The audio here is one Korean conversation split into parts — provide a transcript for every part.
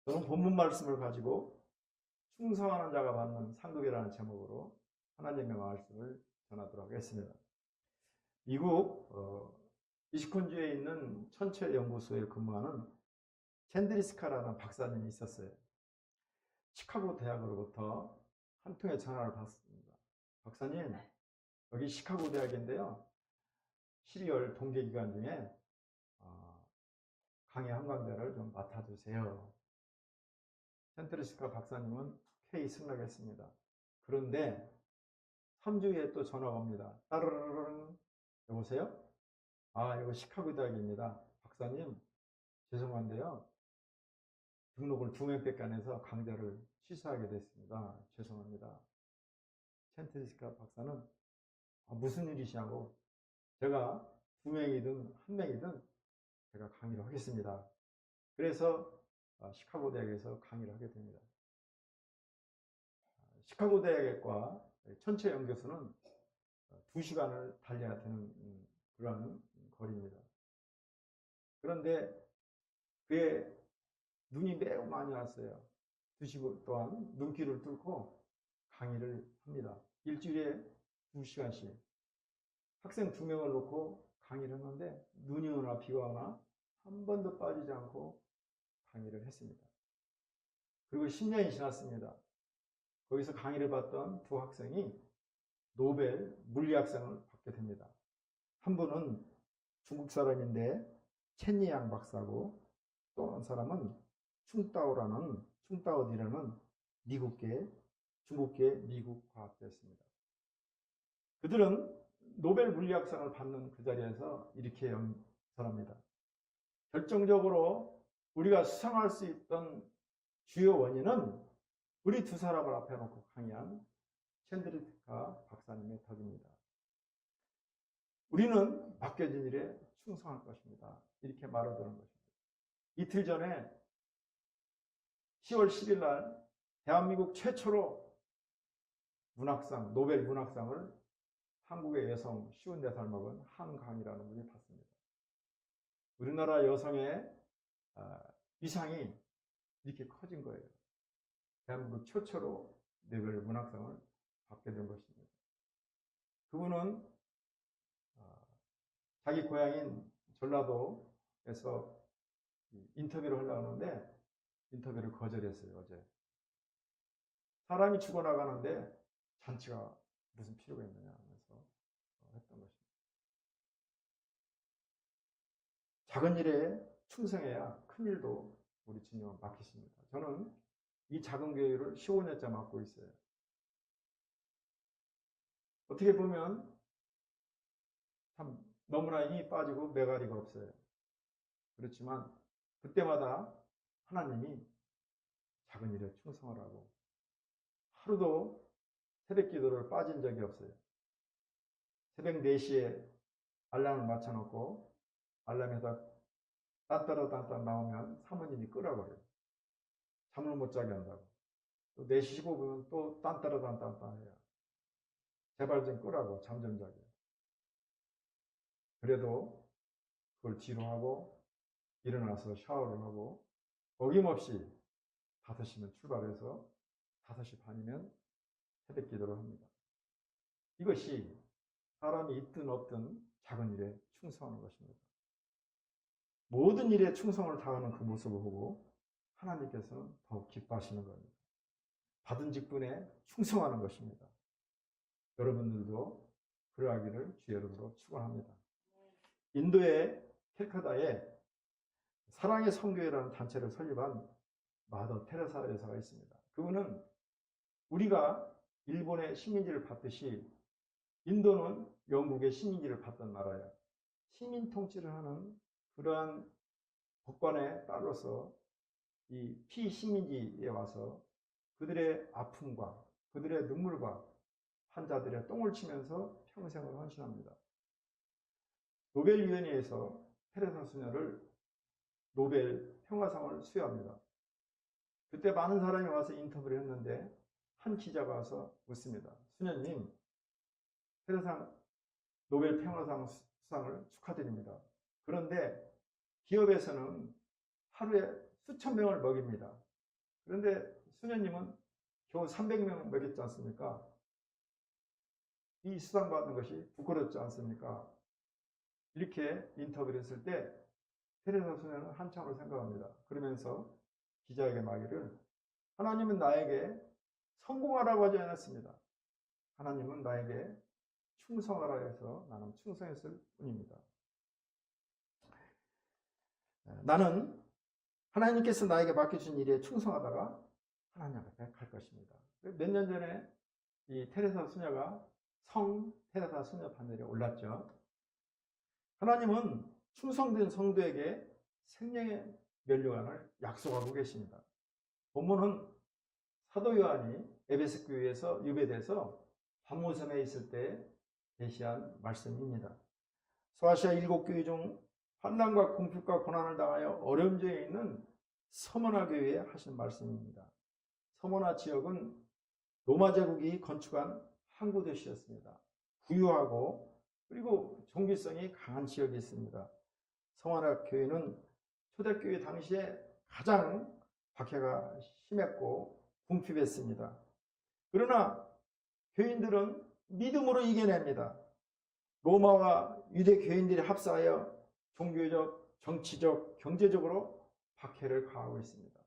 저는 본문 말씀을 가지고 충성하는 자가 받는 상급이라는 제목으로 하나님의 말씀을 전하도록 하겠습니다. 미국 미시콘주에 있는 천체연구소에 근무하는 챈드리스카라는 박사님이 있었어요. 시카고 대학으로부터 한 통의 전화를 받습니다. 박사님, 여기 시카고 대학인데요. 12월 동계 기간 중에 강의 한강대를 좀 맡아주세요. 챈드리스카 박사님은 K 승낙했습니다. 그런데 3주 후에 또 전화가 옵니다. 따르르르. 여보세요? 이거 시카고 대학입니다. 박사님, 죄송한데요. 등록을 2명밖에 안 해서 강좌를 취소하게 됐습니다. 죄송합니다. 챈드리스카 박사는 무슨 일이시냐고, 제가 2명이든 1명이든 제가 강의를 하겠습니다. 그래서 시카고 대학에서 강의를 하게 됩니다. 시카고 대학과 천체 연교소는 2시간을 달려야 되는 그런 거리입니다. 그런데 그의 눈이 매우 많이 왔어요. 2시간 동안 눈길을 뚫고 강의를 합니다. 일주일에 2시간씩. 학생 2명을 놓고 강의를 했는데 눈이 오나 비가 오나 한 번도 빠지지 않고 강의를 했습니다. 그리고 10년이 지났습니다. 거기서 강의를 받던 2 학생이 노벨 물리학상을 받게 됩니다. 한 분은 중국 사람인데 첸리양 박사고, 또 한 사람은 충따오디라는 중국계 미국 과학자였습니다. 그들은 노벨 물리학상을 받는 그 자리에서 이렇게 연설합니다. 결정적으로 우리가 수상할 수 있던 주요 원인은 우리 2 사람을 앞에 놓고 강의한 챈드리스카 박사님의 덕입니다. 우리는 맡겨진 일에 충성할 것입니다. 이렇게 말을 들은 것입니다. 이틀 전에 10월 10일 날 대한민국 최초로 노벨 문학상을 한국의 여성 54살 먹은 한강이라는 분이 받습니다. 우리나라 여성의 위상이 이렇게 커진 거예요. 대한민국 최초로 노벨 문학상을 받게 된 것입니다. 그분은 자기 고향인 전라도에서 인터뷰를 하려고 하는데 인터뷰를 거절했어요. 어제. 사람이 죽어나가는데 잔치가 무슨 필요가 있느냐 하면서 했던 것입니다. 작은 일에 충성해야 큰 일도 우리 주님은 맡기십니다. 저는 이 작은 교회를 15년째 맡고 있어요. 어떻게 보면 참 너무나 힘이 빠지고 메가리가 없어요. 그렇지만 그때마다 하나님이 작은 일에 충성을 하고 하루도 새벽 기도를 빠진 적이 없어요. 새벽 4시에 알람을 맞춰놓고 알람에다 딴따라딴따 나오면 사모님이 끄라고 그래요. 잠을 못 자게 한다고. 또 4시 15분은 또 딴따라딴따 해요. 제발 좀 끄라고, 잠 좀 자게. 그래도 그걸 뒤로 하고 일어나서 샤워를 하고 어김없이 5시면 출발해서 5시 반이면 새벽 기도를 합니다. 이것이 사람이 있든 없든 작은 일에 충성하는 것입니다. 모든 일에 충성을 다하는 그 모습을 보고 하나님께서는 더욱 기뻐하시는 겁니다. 받은 직분에 충성하는 것입니다. 여러분들도 그러하기를 주의 이름으로 축원합니다. 인도의 캘카다에 사랑의 선교회라는 단체를 설립한 마더 테레사 여사가 있습니다. 그분은 우리가 일본의 식민지를 받듯이 인도는 영국의 식민지를 받던 나라예요. 식민 통치를 하는 그러한 법관에 따라서 이 피식민지에 와서 그들의 아픔과 그들의 눈물과 환자들의 똥을 치면서 평생을 헌신합니다. 노벨위원회에서 테레사 수녀를 노벨 평화상을 수여합니다. 그때 많은 사람이 와서 인터뷰를 했는데 한 기자가 와서 묻습니다. 수녀님, 테레사 노벨 평화상 수상을 축하드립니다. 그런데 기업에서는 하루에 수천 명을 먹입니다. 그런데 수녀님은 겨우 300명 먹였지 않습니까? 이 수당받는 것이 부끄럽지 않습니까? 이렇게 인터뷰를 했을 때 테레사 수녀는 한참을 생각합니다. 그러면서 기자에게 말하기를, 하나님은 나에게 성공하라고 하지 않았습니다. 하나님은 나에게 충성하라 해서 나는 충성했을 뿐입니다. 나는 하나님께서 나에게 맡겨준 일에 충성하다가 하나님 앞에 갈 것입니다. 몇 년 전에 이 테레사 수녀가 성 테레사 수녀 판넬에 올랐죠. 하나님은 충성된 성도에게 생명의 면류관을 약속하고 계십니다. 본문은 사도 요한이 에베소 교회에서 유배돼서 반모섬에 있을 때 계시한 말씀입니다. 소아시아 7교회 중 환난과 궁핍과 고난을 당하여 어려움 중에 있는 서머나 교회에 하신 말씀입니다. 서머나 지역은 로마 제국이 건축한 항구 도시였습니다. 부유하고 그리고 종교성이 강한 지역이 있습니다. 서머나 교회는 초대교회 당시에 가장 박해가 심했고 궁핍했습니다. 그러나 교인들은 믿음으로 이겨냅니다. 로마와 유대 교인들이 합사하여 종교적, 정치적, 경제적으로 박해를 가하고 있습니다.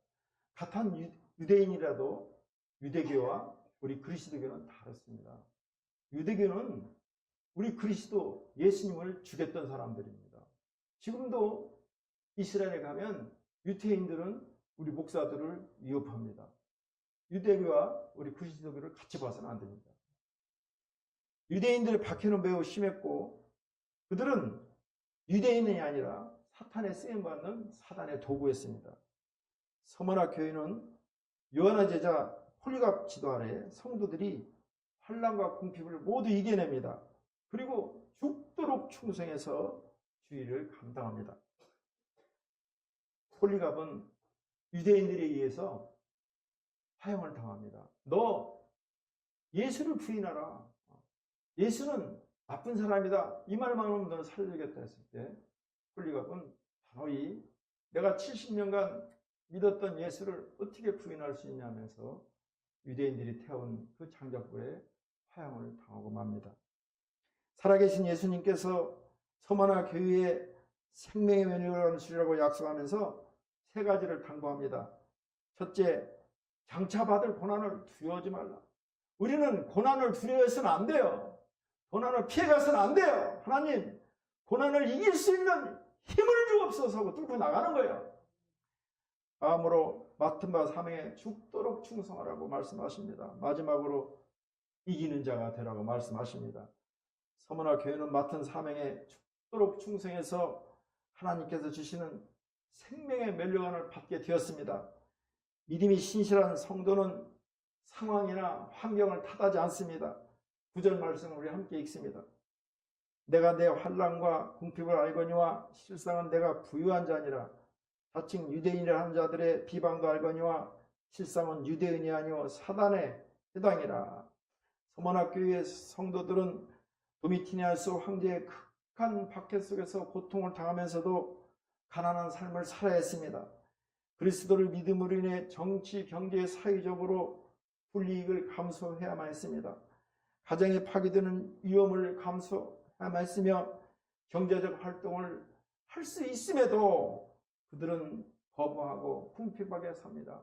같은 유대인이라도 유대교와 우리 그리스도교는 다릅니다. 유대교는 우리 그리스도 예수님을 죽였던 사람들입니다. 지금도 이스라엘에 가면 유태인들은 우리 목사들을 위협합니다. 유대교와 우리 그리스도교를 같이 봐서는 안 됩니다. 유대인들의 박해는 매우 심했고 그들은 유대인이 아니라 사탄에 쓰임받는 사단의 도구였습니다. 서머나 교회는 요한의 제자 폴리갑 지도 아래 성도들이 환난과 궁핍을 모두 이겨냅니다. 그리고 죽도록 충성해서 주의를 감당합니다. 폴리갑은 유대인들에 의해서 화형을 당합니다. 너 예수를 부인하라. 예수는 나쁜 사람이다. 이 말만 하면 너는 살려주겠다 했을 때 폴리갑은 단호히 내가 70년간 믿었던 예수를 어떻게 부인할 수 있냐면서 유대인들이 태운 그 장작불에 화형을 당하고 맙니다. 살아계신 예수님께서 서머나 교회에 생명의 면류관을 주리라고 약속하면서 세 가지를 당부합니다. 첫째, 장차 받을 고난을 두려워하지 말라. 우리는 고난을 두려워해서는 안 돼요. 고난을 피해가서는 안 돼요. 하나님, 고난을 이길 수 있는 힘을 주옵소서 하고 뚫고 나가는 거예요. 다음으로 맡은 바 사명에 죽도록 충성하라고 말씀하십니다. 마지막으로 이기는 자가 되라고 말씀하십니다. 서머나 교회는 맡은 사명에 죽도록 충성해서 하나님께서 주시는 생명의 면류관을 받게 되었습니다. 믿음이 신실한 성도는 상황이나 환경을 탓하지 않습니다. 9절 말씀을 우리 함께 읽습니다. 내가 내 환난과 궁핍을 알거니와 실상은 내가 부유한 자니라. 자칭 유대인이라 하는 자들의 비방도 알거니와 실상은 유대인이 아니오 사단의 해당이라. 서머나 교회의 성도들은 도미티니아스 황제의 극한 박해 속에서 고통을 당하면서도 가난한 삶을 살아야 했습니다. 그리스도를 믿음으로 인해 정치, 경제, 사회적으로 불이익을 감수해야만 했습니다. 가정에 파괴되는 위험을 감수해야만 했으며 경제적 활동을 할 수 있음에도 그들은 거부하고 궁핍하게 삽니다.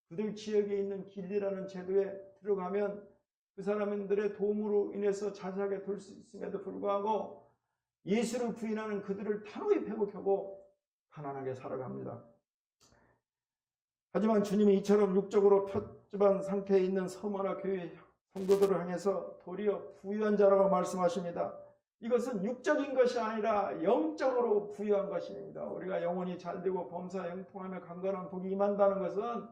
그들 지역에 있는 길리라는 제도에 들어가면 그 사람들의 도움으로 인해서 자세하게 될 수 있음에도 불구하고 예수를 부인하는 그들을 단호히 배고프고 가난하게 살아갑니다. 하지만 주님이 이처럼 육적으로 표집한 상태에 있는 서머나 교회 성도들을 향해서 도리어 부유한 자라고 말씀하십니다. 이것은 육적인 것이 아니라 영적으로 부유한 것입니다. 우리가 영혼이 잘되고 범사에 형통하며 강건한 복이 임한다는 것은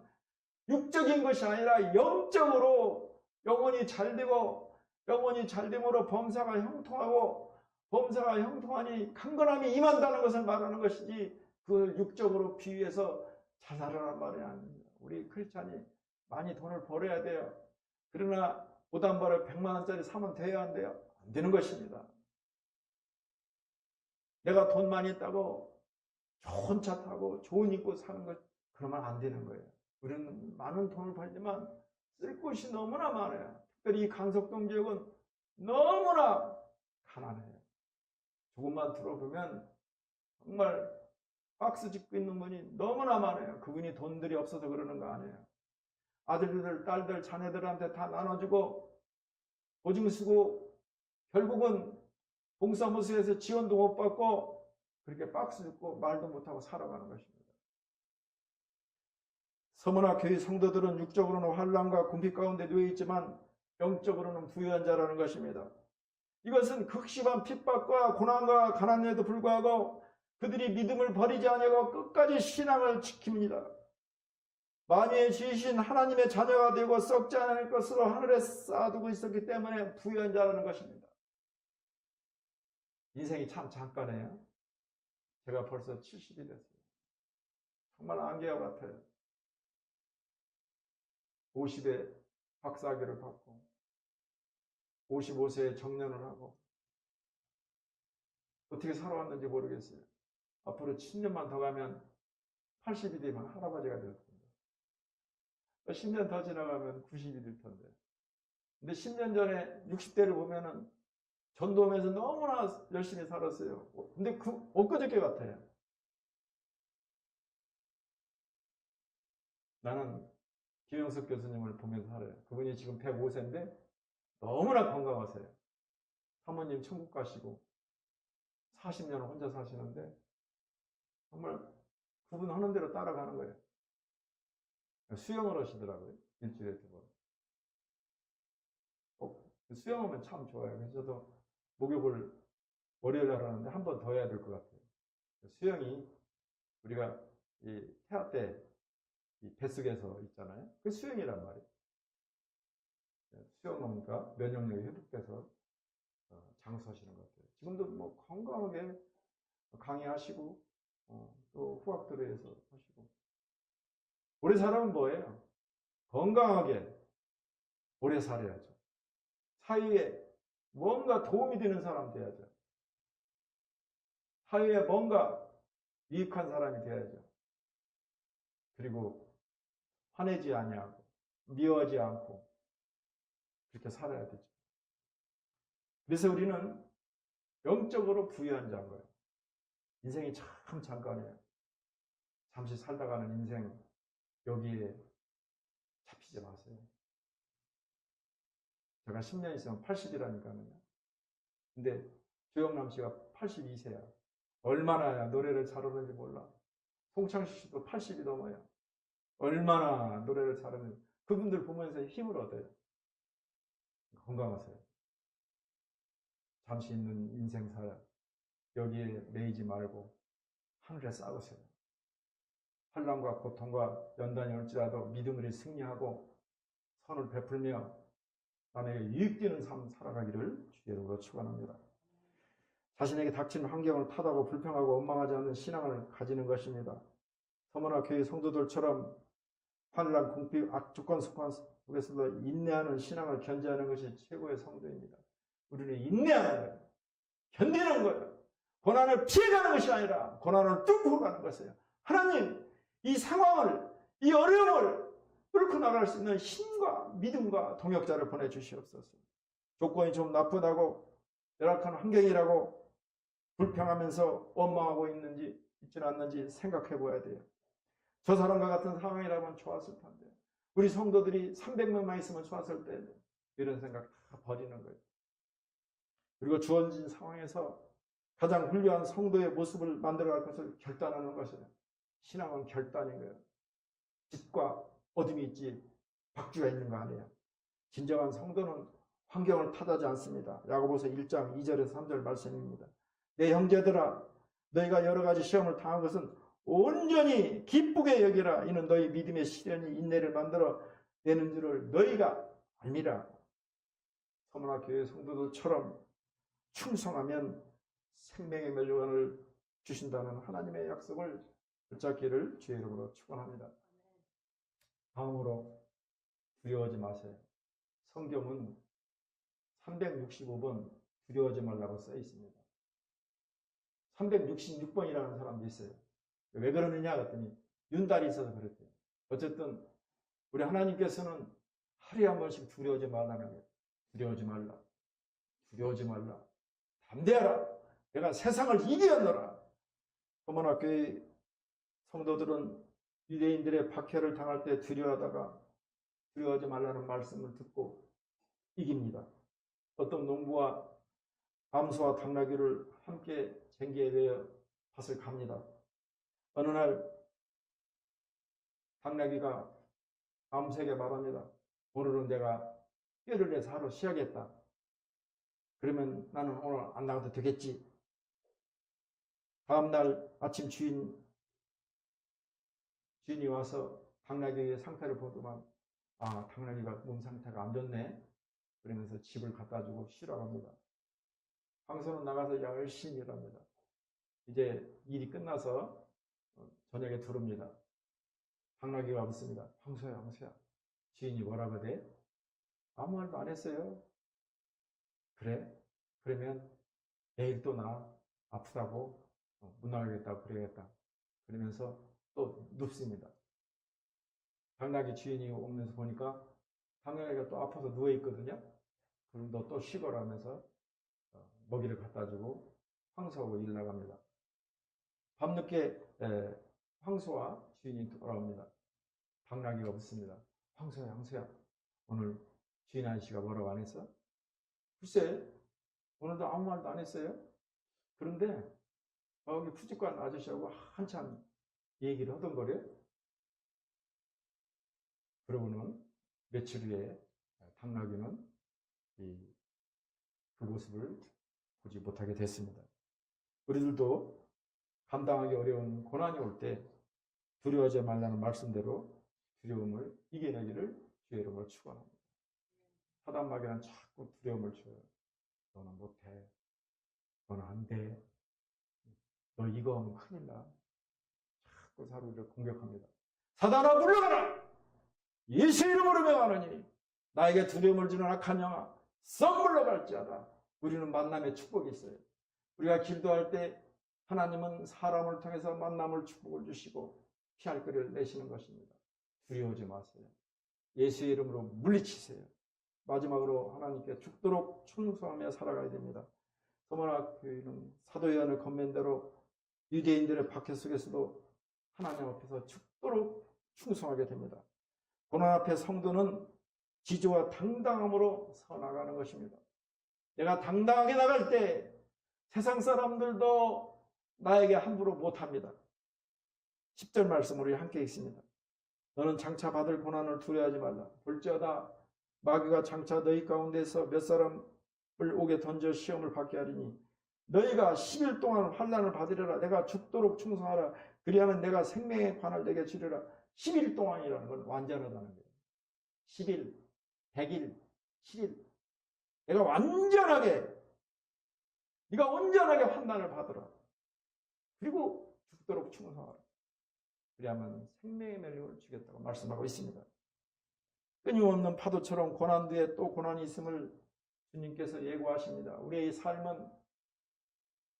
육적인 것이 아니라 영적으로 영혼이 잘되고 영혼이 잘됨으로 범사가 형통하고 범사가 형통하니 강건함이 임한다는 것을 말하는 것이지 그걸 육적으로 비유해서 자살하라는 말이 아닙니다. 우리 크리스찬이 많이 돈을 벌어야 돼요. 그러나 옷 한 벌을 100만 원짜리 사면 돼야 한대요. 안 되는 것입니다. 내가 돈 많이 있다고 좋은 차 타고 좋은 입고 사는 것 그러면 안 되는 거예요. 우리는 많은 돈을 벌지만 쓸 곳이 너무나 많아요. 특별히 이 강석동 지역은 너무나 가난해요. 조금만 들어보면 정말 박스 짓고 있는 분이 너무나 많아요. 그분이 돈들이 없어서 그러는 거 아니에요. 아들들, 딸들, 자녀들한테 다 나눠주고 보증 쓰고 결국은 동사무소에서 지원도 못 받고 그렇게 박스 짓고 말도 못하고 살아가는 것입니다. 서머나 교회 성도들은 육적으로는 환난과 궁핍 가운데 놓여 있지만 영적으로는 부유한 자라는 것입니다. 이것은 극심한 핍박과 고난과 가난에도 불구하고 그들이 믿음을 버리지 아니하고 끝까지 신앙을 지킵니다. 만유의 지으신 하나님의 자녀가 되고 썩지 않을 것으로 하늘에 쌓아두고 있었기 때문에 부유한 자라는 것입니다. 인생이 참 잠깐이에요. 제가 벌써 70이 됐어요. 정말 안개와 같아요. 50에 박사학위를 받고 55세에 정년을 하고 어떻게 살아왔는지 모르겠어요. 앞으로 10년만 더 가면 80이 되면 할아버지가 될 텐데 10년 더 지나가면 90이 될 텐데 근데 10년 전에 60대를 보면은 전도하면서 너무나 열심히 살았어요. 근데 엊그저께 같아요. 나는 김영석 교수님을 보면서 살아요. 그분이 지금 105세인데 너무나 건강하세요. 사모님 천국 가시고 40년을 혼자 사시는데 정말 그분 하는 대로 따라가는 거예요. 수영을 하시더라고요. 일주일에 2번. 수영하면 참 좋아요. 그래서 저도 목욕을 월요일 날 하는데 한 번 더 해야 될 것 같아요. 수영이 우리가 이 태아 때 이 뱃속에서 있잖아요. 그 수영이란 말이에요. 수영하니까 면역력이 회복돼서 장수하시는 것 같아요. 지금도 뭐 건강하게 강의하시고 또 후학들에서 하시고 오래 살아면 뭐예요? 건강하게 오래 살아야죠. 사회에 뭔가 도움이 되는 사람 돼야죠. 사회에 뭔가 유익한 사람이 돼야죠. 그리고 화내지 아니하고 미워하지 않고 그렇게 살아야 되죠. 그래서 우리는 영적으로 부유한 자인 거예요. 인생이 참 잠깐이에요. 잠시 살다 가는 인생 여기에 잡히지 마세요. 제가 10년 있으면 80이라니까요. 근데 조영남 씨가 82세야. 얼마나 노래를 잘하는지 몰라. 송창식 씨도 80이 넘어요. 얼마나 노래를 잘하는지. 그분들 보면서 힘을 얻어요. 건강하세요. 잠시 있는 인생사 여기에 매이지 말고 하늘에 쌓으세요. 환난과 고통과 연단이 올지라도 믿음으로 승리하고 선을 베풀며 남에게 유익되는 삶 살아가기를 주의 이름으로 축원합니다. 자신에게 닥치는 환경을 탓하고 불평하고 원망하지 않는 신앙을 가지는 것입니다. 서머나 교회 성도들처럼 환난, 궁핍, 악조건 속에서도 인내하는 신앙을 견지하는 것이 최고의 성도입니다. 우리는 인내하는 거예요. 견디는 거예요. 고난을 피해가는 것이 아니라 고난을 뚫고 가는 것이에요. 하나님, 이 상황을, 이 어려움을 뚫고 나갈 수 있는 힘과 믿음과 동역자를 보내주시옵소서. 조건이 좀 나쁘다고 열악한 환경이라고 불평하면서 원망하고 있지는 않는지 생각해 봐야 돼요. 저 사람과 같은 상황이라면 좋았을 텐데 우리 성도들이 300명만 있으면 좋았을 텐데 이런 생각 다 버리는 거예요. 그리고 주어진 상황에서 가장 훌륭한 성도의 모습을 만들어갈 것을 결단하는 것이에요. 신앙은 결단인 거예요. 빛과 어둠이 있지 박쥐가 있는 거 아니에요. 진정한 성도는 환경을 탓하지 않습니다. 야고보서 1장 2절에서 3절 말씀입니다. 내 형제들아 너희가 여러 가지 시험을 당한 것은 온전히 기쁘게 여기라. 이는 너희 믿음의 시련이 인내를 만들어 내는 줄을 너희가 알미라. 서머나 교회 성도들처럼 충성하면 생명의 멸류관을 주신다는 하나님의 약속을 붙잡기를 주의 이름으로 축원합니다. 다음으로 두려워하지 마세요. 성경은 365번 두려워하지 말라고 써 있습니다. 366번이라는 사람도 있어요. 왜 그러느냐 그랬더니 윤달이 있어서 그랬대요. 어쨌든 우리 하나님께서는 하루에 한 번씩 두려워하지 말라는 거예요. 두려워하지 말라. 두려워하지 말라. 담대하라. 내가 세상을 이기었노라. 서문학교의 성도들은 유대인들의 박해를 당할 때 두려워하다가 두려워하지 말라는 말씀을 듣고 이깁니다. 어떤 농부와 암소와 당나귀를 함께 쟁기에 대어 밭을 갑니다. 어느 날 당나귀가 암소에게 말합니다. 오늘은 내가 뼈를 내서 하루 쉬어야겠다. 그러면 나는 오늘 안 나가도 되겠지. 다음날 아침 주인이 와서 당나귀의 상태를 보더만 당나귀가 몸 상태가 안 좋네. 그러면서 집을 갖다 주고 쉬라고 합니다. 황소는 나가서 열심히 일합니다. 이제 일이 끝나서 저녁에 들어옵니다. 당나귀가 묻습니다. 황소야, 황소야. 주인이 뭐라고 돼? 아무 말도 안 했어요. 그래? 그러면 내일 또 나 아프다고 못 나가겠다고 그래야겠다. 그러면서 또 눕습니다. 당나귀 주인이 오면서 보니까 당나귀가 또 아파서 누워있거든요. 그럼 너 또 쉬거라 하면서 먹이를 갖다 주고 황소하고 일 나갑니다. 밤늦게 황소와 주인이 돌아옵니다. 당나귀가 묻습니다. 황소야, 황소야. 오늘 주인 아저씨가 뭐라고 안 했어? 글쎄, 오늘도 아무 말도 안 했어요. 그런데 여기 푸집관 아저씨하고 한참 얘기를 하던 거래요. 그러고는 며칠 후에 당나귀는 그 모습을 보지 못하게 됐습니다. 우리들도 감당하기 어려운 고난이 올 때 두려워하지 말라는 말씀대로 두려움을 이겨내기를 주의 이름으로 축원합니다. 사단 마귀는 자꾸 두려움을 줘요. 너는 못해. 너는 안 돼. 너 이거 하면 큰일 나. 자꾸 우리를 공격합니다. 사단아 물러가라! 예수 이름으로 명하노니 나에게 두려움을 주는 악한 영아 썩 물러갈지어다. 우리는 만남의 축복이 있어요. 우리가 기도할 때 하나님은 사람을 통해서 만남을 축복을 주시고 피할 거리를 내시는 것입니다. 두려워하지 마세요. 예수의 이름으로 물리치세요. 마지막으로 하나님께 죽도록 충성하며 살아가야 됩니다. 서문학교는 사도 요한의 권면대로 유대인들의 박해 속에서도 하나님 앞에서 죽도록 충성하게 됩니다. 고난 앞에 성도는 지조와 당당함으로 서 나가는 것입니다. 내가 당당하게 나갈 때 세상 사람들도 나에게 함부로 못합니다. 10절 말씀 우리 함께 읽습니다. 너는 장차 받을 고난을 두려워하지 말라. 볼지어다 마귀가 장차 너희 가운데서 몇 사람을 옥에 던져 시험을 받게 하리니 너희가 10일 동안 환난을 받으리라. 내가 죽도록 충성하라. 그리하면 내가 생명의 관을 내게 주리라. 10일 동안이라는 건 완전하다는 거예요. 10일, 100일, 7일. 내가 완전하게, 네가 온전하게 환난을 받으라. 그리고 죽도록 충성하라. 그리하면 생명의 멸류관을 주겠다고 말씀하고 있습니다. 끊임없는 파도처럼 고난 뒤에 또 고난이 있음을 주님께서 예고하십니다. 우리의 삶은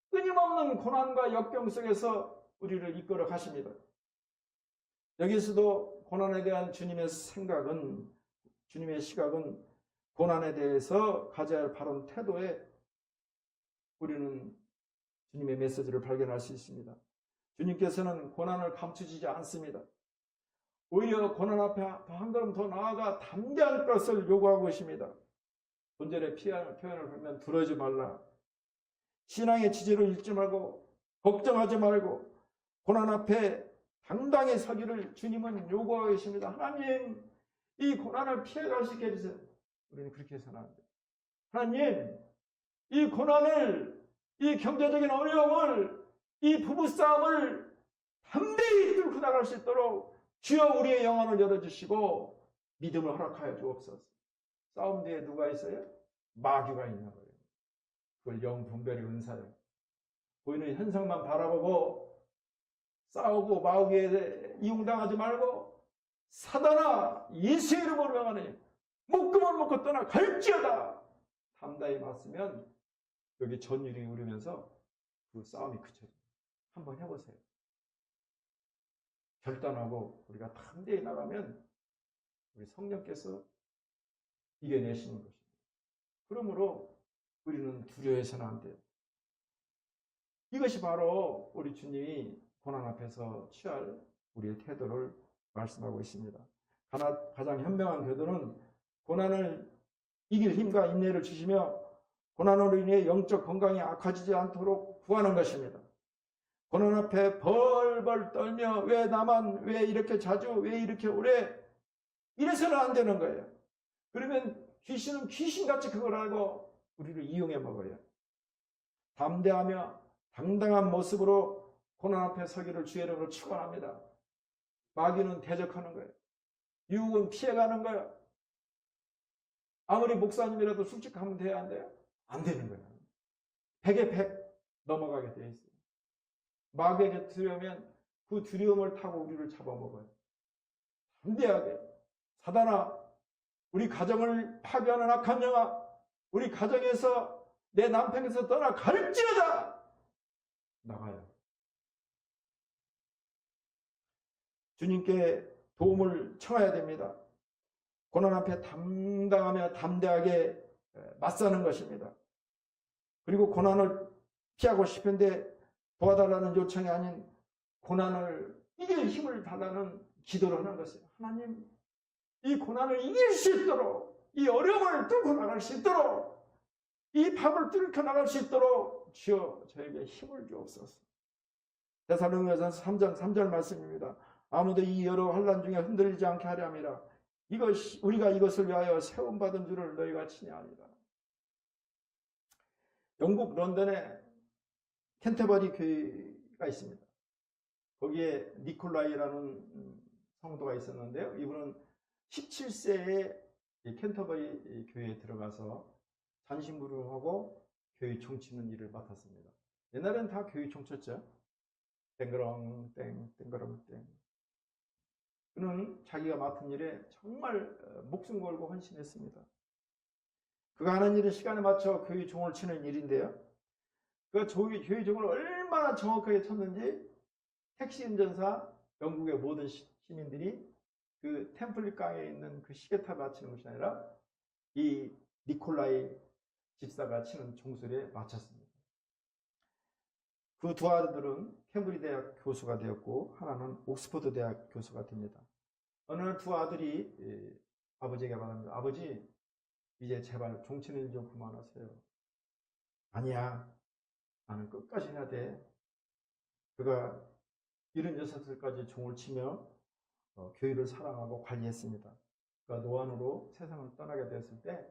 끊임없는 고난과 역경 속에서 우리를 이끌어 가십니다. 여기서도 고난에 대한 주님의 생각은, 주님의 시각은 고난에 대해서 가져야 할 바른 태도에 우리는 주님의 메시지를 발견할 수 있습니다. 주님께서는 고난을 감추지 않습니다. 오히려 고난 앞에 한 걸음 더 나아가 담대한 것을 요구하고 계십니다. 본절의 표현을 보면 두려워하지 말라. 신앙의 지지를 잃지 말고 걱정하지 말고 고난 앞에 당당히 서기를 주님은 요구하고 계십니다. 하나님, 이 고난을 피해갈 수 있게 해주세요. 우리는 그렇게 해서는 안 돼요. 하나님, 이 고난을, 이 경제적인 어려움을, 이 부부싸움을 담대히 뚫고 나갈 수 있도록 주여 우리의 영혼을 열어주시고 믿음을 허락하여 주옵소서. 싸움 뒤에 누가 있어요? 마귀가 있는 거예요. 그걸 영분별의 은사예요. 보이는 현상만 바라보고 싸우고 마귀에 이용당하지 말고 사단아 예수의 이름으로 명하니 묶음을 묶고 떠나 갈지어다. 담대히 맞으면 여기 전율이 울리면서 그 싸움이 그쳐져요. 한번 해보세요. 결단하고 우리가 담대히 나가면 우리 성령께서 이겨내시는 것입니다. 그러므로 우리는 두려워해서는 안 돼요. 이것이 바로 우리 주님이 고난 앞에서 취할 우리의 태도를 말씀하고 있습니다. 가장 현명한 교도는 고난을 이길 힘과 인내를 주시며 고난으로 인해 영적 건강이 악화지지 않도록 구하는 것입니다. 고난 앞에 벌벌 떨며 왜 나만, 왜 이렇게 자주, 왜 이렇게 오래, 이래서는 안 되는 거예요. 그러면 귀신은 귀신같이 그걸 알고 우리를 이용해 먹어요. 담대하며 당당한 모습으로 고난 앞에 서기를 주의 이름으로 축원합니다. 마귀는 대적하는 거예요. 유혹은 피해가는 거예요. 아무리 목사님이라도 솔직하면 돼야 안 돼요? 안 되는 거예요. 100에 100 넘어가게 돼 있어요. 마귀에게 두려우면 그 두려움을 타고 우리를 잡아먹어요. 담대하게 사단아, 우리 가정을 파괴하는 악한 영아, 우리 가정에서 내 남편에서 떠나 갈지어다 나가요. 주님께 도움을 청해야 됩니다. 고난 앞에 당당하며 담대하게 맞서는 것입니다. 그리고 고난을 피하고 싶은데 도와달라는 요청이 아닌 고난을 이길 힘을 달라는 기도를 하는 것이에요. 하나님, 이 고난을 이길 수 있도록, 이 어려움을 뚫고 나갈 수 있도록, 이 밤을 뚫고 나갈 수 있도록 주여 저에게 힘을 주옵소서. 데살로니가전서 3장 3절 말씀입니다. 아무도 이 여러 환난 중에 흔들리지 않게 하려 함이라. 우리가 이것을 위하여 세움받은 줄을 너희가 친히 아니라. 영국 런던에 캔터버리 교회가 있습니다. 거기에 니콜라이라는 성도가 있었는데요. 이분은 17세에 캔터버리 교회에 들어가서 잔심부를 하고 교회 총치는 일을 맡았습니다. 옛날에는 다 교회 총쳤죠. 땡그렁 땡, 땡그렁 땡. 그는 자기가 맡은 일에 정말 목숨 걸고 헌신했습니다. 그가 하는 일은 시간에 맞춰 교회 종을 치는 일인데요. 그 교회 종을 얼마나 정확하게 쳤는지 택시 운전사, 영국의 모든 시민들이 그 템플 강에 있는 그 시계탑 맞추는 것이 아니라 이 니콜라이 집사가 치는 종소리에 맞췄습니다. 그 두 아들은 캠브리 대학 교수가 되었고 하나는 옥스퍼드 대학 교수가 됩니다. 어느 날 두 아들이 아버지에게 말합니다. 아버지, 이제 제발 종치는 일 좀 그만하세요. 아니야, 나는 끝까지 해야 돼. 그가 76살까지 종을 치며 교회를 사랑하고 관리했습니다. 그가 노안으로 세상을 떠나게 되었을 때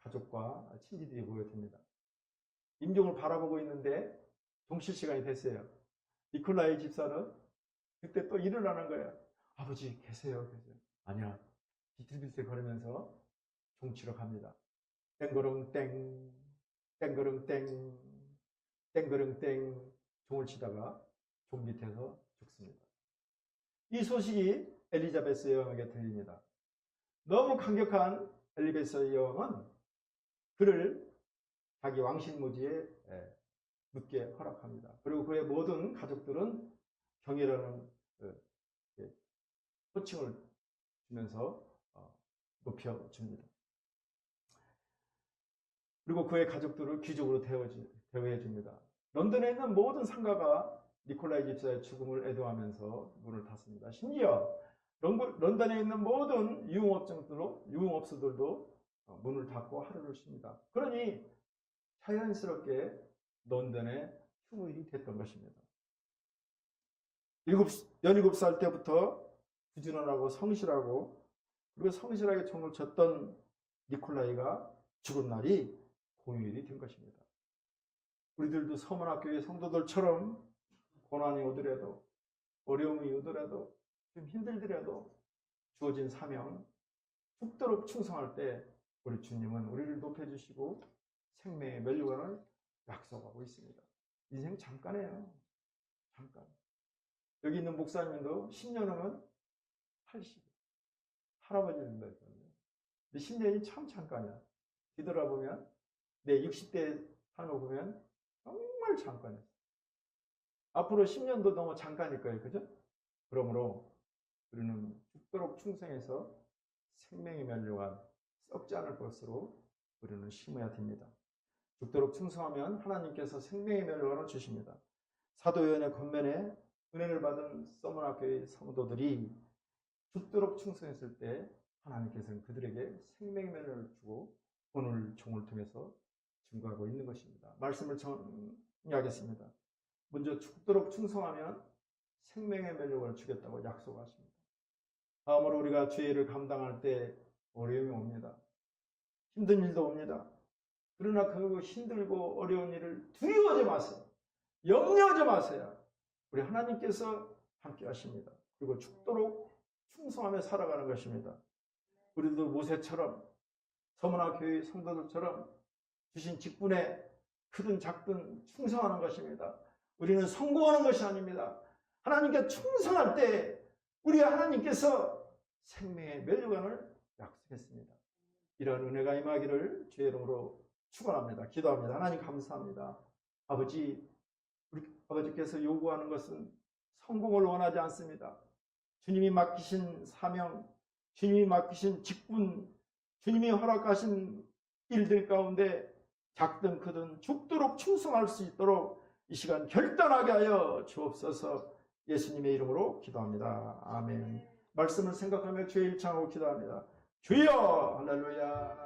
가족과 친지들이 모여듭니다. 임종을 바라보고 있는데 종칠 시간이 됐어요. 니콜라이 집사는 그때 또 일어나는 거예요. 아버지 계세요. 아니야. 비틀비틀 걸으면서 종치러 갑니다. 땡거릉 땡, 땡거릉 땡, 땡거릉 땡 종을 치다가 종 밑에서 죽습니다. 이 소식이 엘리자베스 여왕에게 들립니다. 너무 강력한 엘리자베스 여왕은 그를 자기 왕실무지에 묻게 허락합니다. 그리고 그의 모든 가족들은 경이라는 호칭을 주면서 높여줍니다. 그리고 그의 가족들을 귀족으로 대우해줍니다. 런던에 있는 모든 상가가 니콜라이 집사의 죽음을 애도하면서 문을 닫습니다. 심지어 런던에 있는 모든 유흥업소들도 문을 닫고 하루를 쉽니다. 그러니 자연스럽게 런던의 휴무일이 됐던 것입니다. 17살 때부터 부지런하고 성실하고 그리고 성실하게 종을 쳤던 니콜라이가 죽은 날이 공휴일이 된 것입니다. 우리들도 서문학교의 성도들처럼 고난이 오더라도 어려움이 오더라도 좀 힘들더라도 주어진 사명 죽도록 충성할 때 우리 주님은 우리를 높여주시고 생명의 면류관을 약속하고 있습니다. 인생 잠깐이에요. 잠깐. 여기 있는 목사님도 10년 후면 80. 할아버지 된다 했거든요. 근데 10년이 참 잠깐이야. 뒤돌아보면 내 60대 사는 거 보면 정말 잠깐이야. 앞으로 10년도 너무 잠깐일 거예요. 그죠? 그러므로 우리는 죽도록 충성해서 생명의 면류관 썩지 않을 것으로 우리는 심어야 됩니다. 죽도록 충성하면 하나님께서 생명의 면류관을 주십니다. 사도 요한의 권면에 은혜를 받은 서머나 교회 성도들이 죽도록 충성했을 때 하나님께서는 그들에게 생명의 면류관을 주고 오늘 종을 통해서 증거하고 있는 것입니다. 말씀을 정리하겠습니다. 먼저 죽도록 충성하면 생명의 면류관을 주겠다고 약속하십니다. 다음으로 우리가 죄를 감당할 때 어려움이 옵니다. 힘든 일도 옵니다. 그러나 그 힘들고 어려운 일을 두려워하지 마세요. 염려하지 마세요. 우리 하나님께서 함께 하십니다. 그리고 죽도록 충성하며 살아가는 것입니다. 우리도 모세처럼 서머나 교회 성도들처럼 주신 직분에 크든 작든 충성하는 것입니다. 우리는 성공하는 것이 아닙니다. 하나님께 충성할 때 우리 하나님께서 생명의 면류관을 약속했습니다. 이런 은혜가 임하기를 주의 이름으로 축원합니다. 기도합니다. 하나님 감사합니다. 아버지, 우리 아버지께서 요구하는 것은 성공을 원하지 않습니다. 주님이 맡기신 사명, 주님이 맡기신 직분, 주님이 허락하신 일들 가운데 작든 크든 죽도록 충성할 수 있도록 이 시간 결단하게 하여 주옵소서. 예수님의 이름으로 기도합니다. 아멘. 말씀을 생각하며 주의 일창하고 기도합니다. 주여 할렐루야.